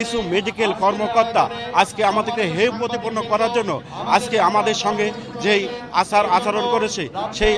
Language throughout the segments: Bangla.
কিছু মেডিকেল কর্মকর্তা আজকে আমাদেরকে হেয় প্রতিপন্ন করার জন্য আজকে আমাদের সঙ্গে যেই আচরণ করেছে সেই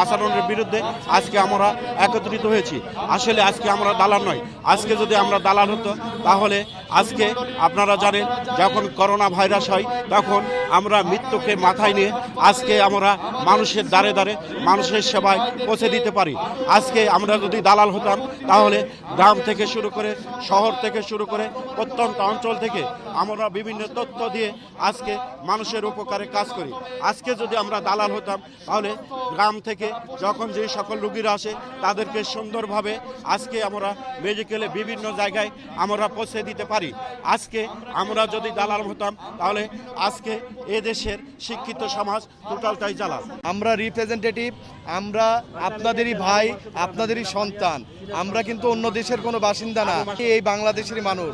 আচরণের বিরুদ্ধে আজকে আমরা একত্রিত হয়েছি। আসলে আজকে আমরা দালাল নয়। আজকে যদি আমরা দালাল হতো তাহলে আজকে আপনারা জানেন যখন করোনা ভাইরাস হয় তখন আমরা মৃত্যুকে মাথায় নিয়ে আজকে আমরা মানুষের দ্বারে দ্বারে মানুষের সেবায় পৌঁছে দিতে পারি। আজকে আমরা যদি দালাল হতাম তাহলে গ্রাম থেকে শুরু করে শহর থেকে শুরু করে প্রত্যন্ত অঞ্চল থেকে আমরা বিভিন্ন তথ্য দিয়ে আজকে মানুষের উপকারে কাজ করি। আজকে যদি আমরা দালাল হতাম তাহলে গ্রাম থেকে যখন যে সকল রোগীরা আসে তাদেরকে সুন্দরভাবে আজকে আমরা মেডিকেলে বিভিন্ন জায়গায় আমরা পৌঁছে দিতে পারি। আজকে আমরা যদি দালাল হতাম তাহলে আজকে এদেশের শিক্ষিত সমাজ টোটালটাই দালাল। আমরা রিপ্রেজেন্টেটিভ, আমরা আপনাদেরই ভাই, আপনাদেরই সন্তান। আমরা কিন্তু অন্য দেশের কোনো বাসিন্দা না, এই বাংলাদেশেরই মানুষ।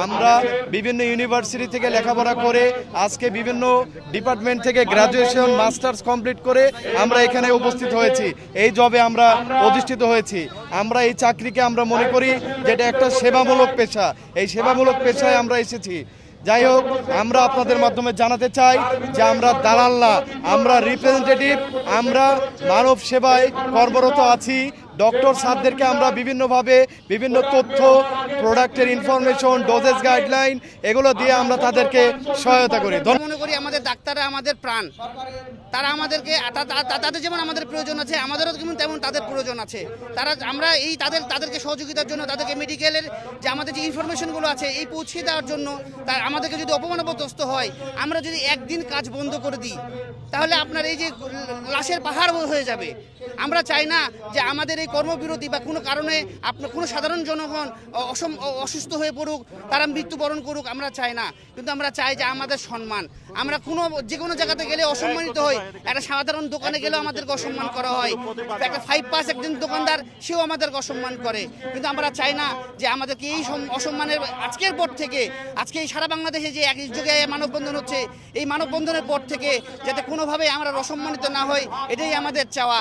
আমরা বিভিন্ন ইউনিভার্সিটি থেকে লেখাপড়া করে আজকে বিভিন্ন ডিপার্টমেন্ট থেকে গ্র্যাজুয়েশন মাস্টার্স কমপ্লিট করে আমরা এখানে উপস্থিত হয়েছি, এই জবে আমরা অধিষ্ঠিত হয়েছি। আমরা এই চাকরিকে আমরা মনে করি যেটা একটা সেবামূলক পেশা, এই সেবামূলক পেশায় আমরা এসেছি। যাই হোক, আমরা আপনাদের মাধ্যমে জানাতে চাই যে আমরা দালাল না, আমরা রিপ্রেজেন্টেটিভ, আমরা মানব সেবায় কর্মরত আছি। ডক্টর স্যারদেরকে আমরা বিভিন্নভাবে বিভিন্ন তথ্য, প্রোডাক্টের ইনফরমেশন, ডোজেস গাইডলাইন এগুলো দিয়ে আমরা তাদেরকে সহায়তা করি। মনে করি আমাদের ডাক্তাররা আমাদের প্রাণ, তারা আমাদেরকে তাদের যেমন আমাদের প্রয়োজন আছে, আমাদেরও তেমন তাদের প্রয়োজন আছে। আমরা এই তাদেরকে সহযোগিতার জন্য, তাদেরকে মেডিকেলের যে আমাদের যে ইনফরমেশনগুলো আছে এই পৌঁছে দেওয়ার জন্য আমাদেরকে যদি অপমানবস্তু হয়, আমরা যদি একদিন কাজ বন্ধ করে দিই তাহলে আপনার এই যে লাশের পাহাড় হয়ে যাবে। আমরা চাই না যে আমাদের এই কর্মবিরতি বা কোনো কারণে আপনার কোনো সাধারণ জনগণ অসুস্থ হয়ে পড়ুক, তারা মৃত্যুবরণ করুক, আমরা চাই না। কিন্তু আমরা চাই যে আমাদের সম্মান, আমরা যে কোনো জায়গাতে গেলে অসম্মানিত হই। একটা সাধারণ দোকানে গেলেও আমাদেরকে অসম্মান করা হয়, একটা 5 পাস একজন দোকানদার সেও আমাদেরকে অসম্মান করে। কিন্তু আমরা চাই না যে আমাদেরকে এই অসম্মানের আজকের পর থেকে, আজকে এই সারা বাংলাদেশে যে এক যুগে মানববন্ধন হচ্ছে, এই মানববন্ধনের পর থেকে যাতে কোনোভাবে আমরা অসম্মানিত না হই, এটাই আমাদের চাওয়া।